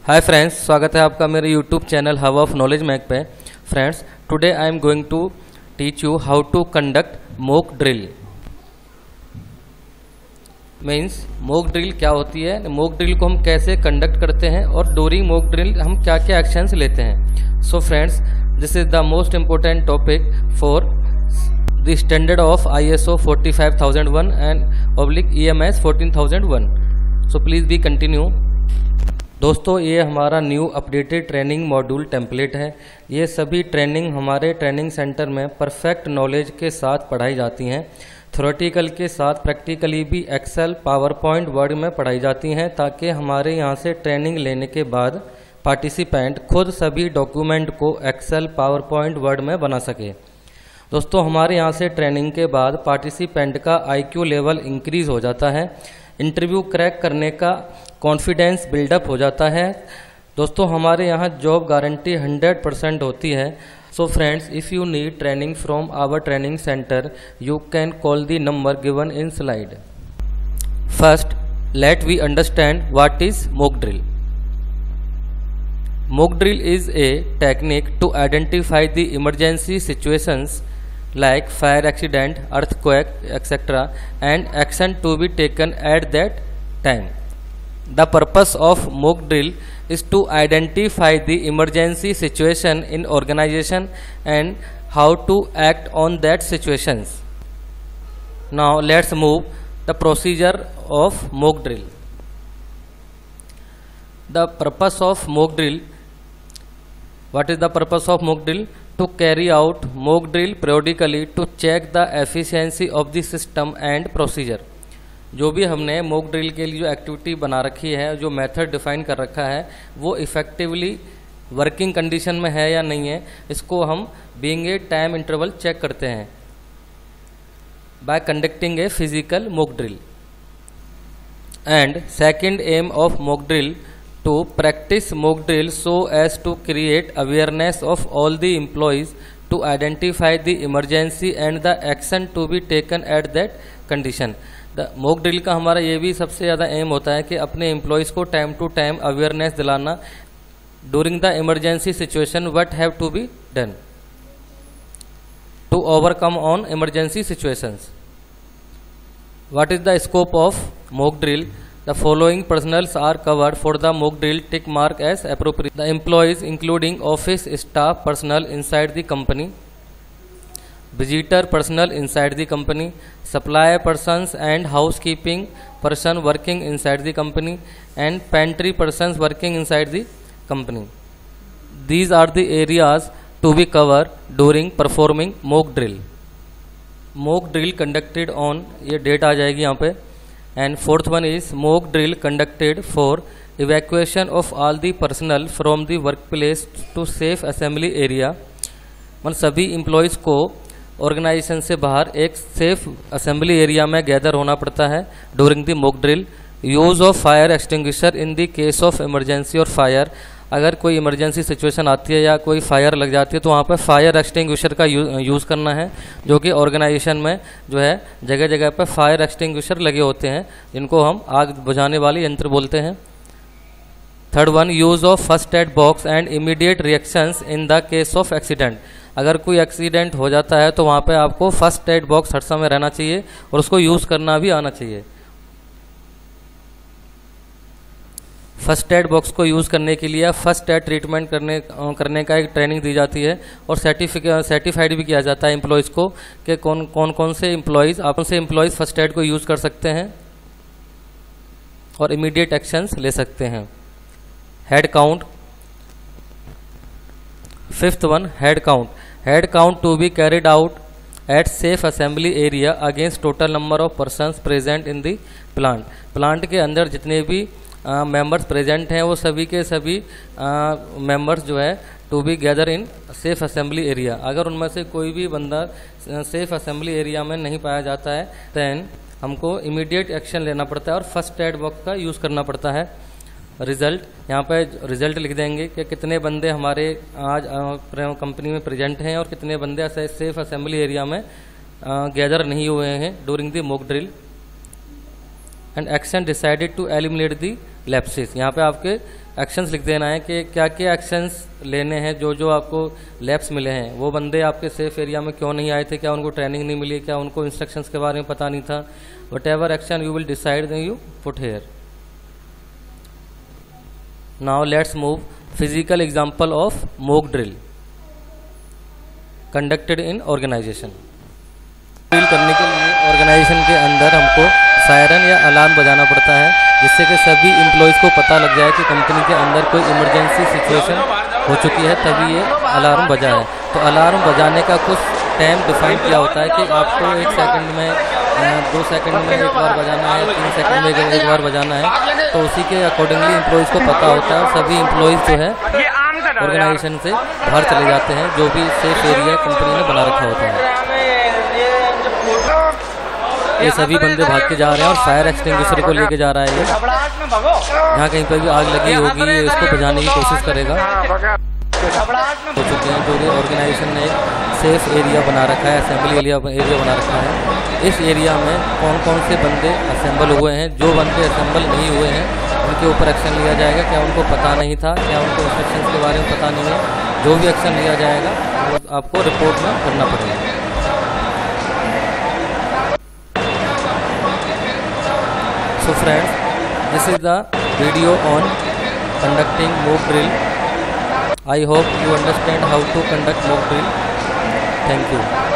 Hi friends, स्वागत है आपका मेरे YouTube channel hub of knowledge Mac पे। Friends, today I am going to teach you how to conduct mock drill. Means mock drill क्या होती है, मॉक ड्रिल को हम कैसे कंडक्ट करते हैं और डूरिंग मॉक ड्रिल हम क्या क्या एक्शंस लेते हैं। So friends, this is the most important topic for the standard of ISO 45001 and EMS 14001। So please be continue. दोस्तों, ये हमारा new updated training module template है। ये सभी ट्रेनिंग हमारे ट्रेनिंग सेंटर में परफेक्ट नॉलेज के साथ पढ़ाई जाती हैं। थ्योरेटिकल के साथ प्रैक्टिकली भी एक्सेल, पावर पॉइंट, वर्ड में पढ़ाई जाती हैं, ताकि हमारे यहाँ से ट्रेनिंग लेने के बाद पार्टिसिपेंट खुद सभी डॉक्यूमेंट को एक्सेल, पावर पॉइंट, वर्ड में बना सके। दोस्तों, हमारे यहाँ से ट्रेनिंग के बाद पार्टिसिपेंट का IQ लेवल इंक्रीज हो जाता है, इंटरव्यू क्रैक करने का कॉन्फिडेंस बिल्डअप हो जाता है। दोस्तों, हमारे यहाँ जॉब गारंटी 100% होती है। So friends, if you need training from our training centre, you can call the number given in slide. First, let we understand what is mock drill. Mock drill is a technique to identify the emergency situations like fire accident, earthquake, etc. and action to be taken at that time. The purpose of mock drill is to identify the emergency situation in organization and how to act on that situations. Now let's move the procedure of mock drill. The purpose of mock drill. What is the purpose of mock drill? To carry out mock drill periodically to check the efficiency of the system and procedure. जो भी हमने mock drill के लिए जो activity बना रखी है, जो मेथड डिफाइन कर रखा है, वो इफेक्टिवली वर्किंग कंडीशन में है या नहीं है, इसको हम being a time interval check करते हैं by conducting a physical mock drill. And second aim of mock drill to practice mock drill so as to create awareness of all the employees to identify the emergency and the action to be taken at that condition. The mock drill का हमारा ये भी सबसे ज़्यादा M होता है कि अपने एम्प्लॉयज़ को टाइम टू टाइम अवेयरनेस दिलाना during the emergency situation what have to be done to overcome on emergency situations. What is the scope of mock drill? The following personals are covered for the mock drill. Tick mark as appropriate. The employees including office staff personnel inside the company, visitor personnel inside the company, supply persons and housekeeping person working inside the company, and pantry persons working inside the company. These are the areas to be covered during performing mock drill. Mock drill conducted on, ये date आ जाएगी यहाँ पे। And fourth one is mock drill conducted for evacuation of all the personnel from the workplace to safe assembly area. मतलब सभी employees को organisation से बाहर एक सेफ असेंबली एरिया में गैदर होना पड़ता है during the mock drill. Use of fire extinguisher in the case of emergency और फायर। अगर कोई इमरजेंसी सिचुएशन आती है या कोई फायर लग जाती है तो वहाँ पर फायर एक्सटिंग्विशर का यूज़ करना है, जो कि ऑर्गेनाइजेशन में जो है जगह जगह पर फायर एक्सटिंग्विशर लगे होते हैं, जिनको हम आग बुझाने वाले यंत्र बोलते हैं। Third one, use of first aid box and immediate reactions in the case of accident. अगर कोई एक्सीडेंट हो जाता है तो वहाँ पर आपको फर्स्ट एड बॉक्स हर समय रहना चाहिए और उसको यूज़ करना भी आना चाहिए। फर्स्ट एड बॉक्स को यूज़ करने के लिए फर्स्ट एड ट्रीटमेंट करने का एक ट्रेनिंग दी जाती है और सर्टिफाइड भी किया जाता है एम्प्लॉयज़ को कि कौन से एम्प्लॉयज़ फर्स्ट एड को यूज़ कर सकते हैं और इमीडिएट एक्शंस ले सकते हैं। Head count. Fifth one, head count. Head count to be carried out at safe assembly area against total number of persons present in the plant. Plant के अंदर जितने भी मेंबर्स प्रेजेंट हैं वो सभी के सभी मेंबर्स जो है to be gather in safe assembly area. अगर उनमें से कोई भी बंदा सेफ असेंबली एरिया में नहीं पाया जाता है दैन हमको इमीडिएट एक्शन लेना पड़ता है और फर्स्ट एड बॉक्स का यूज़ करना पड़ता है। रिजल्ट, यहाँ पे रिजल्ट लिख देंगे कि कितने बंदे हमारे आज कंपनी में प्रेजेंट हैं और कितने बंदे सेफ असेंबली एरिया में गैदर नहीं हुए हैं during the mock drill. and action decided to eliminate the lapses. यहाँ पे आपके एक्शंस लिख देना है कि क्या क्या एक्शंस लेने हैं, जो जो आपको लैप्स मिले हैं। वो बंदे आपके सेफ एरिया में क्यों नहीं आए थे, क्या उनको ट्रेनिंग नहीं मिली, क्या उनको इंस्ट्रक्शंस के बारे में पता नहीं था। Whatever action you will decide you put here. Now let's move physical example of mock drill conducted in organisation. Drill करने के लिए ऑर्गेनाइजेशन के अंदर हमको सायरन या अलार्म बजाना पड़ता है, जिससे कि सभी एम्प्लॉयज़ को पता लग जाए कि कंपनी के अंदर कोई इमरजेंसी सिचुएशन हो चुकी है, तभी ये अलार्म बजा है। तो अलार्म बजाने का कुछ टाइम डिफाइन किया होता है कि आपको 1 सेकंड में, 2 सेकंड में एक बार बजाना है, 3 सेकंड में एक बार बजाना है। तो उसी के अकॉर्डिंगली एम्प्लॉयज़ को पता होता है और सभी एम्प्लॉयज़ जो है ऑर्गेनाइजेशन से बाहर चले जाते हैं, जो भी सेफ एरिया कंपनी ने बना रखा होता है। ये सभी बंदे भाग के जा रहे हैं और फायर एक्सटिंग्विशर को लेके जा रहा है ये। यहाँ कहीं पर भी आग लगी होगी, ये इसको बुझाने की कोशिश करेगा। हो चुके हैं, जो ऑर्गेनाइजेशन ने एक सेफ एरिया बना रखा है, असेंबली एरिया बना रखा है। इस एरिया में कौन कौन से बंदे असेंबल हुए हैं, जो बंदे असेंबल नहीं हुए हैं उनके ऊपर एक्शन लिया जाएगा। क्या उनको पता नहीं था, क्या उनको इंस्ट्रक्शंस के बारे में पता नहीं है, जो भी एक्शन लिया जाएगा वो आपको रिपोर्ट में करना पड़ेगा। So friends, this is the video on conducting mock drill. I hope you understand how to conduct mock drill. Thank you.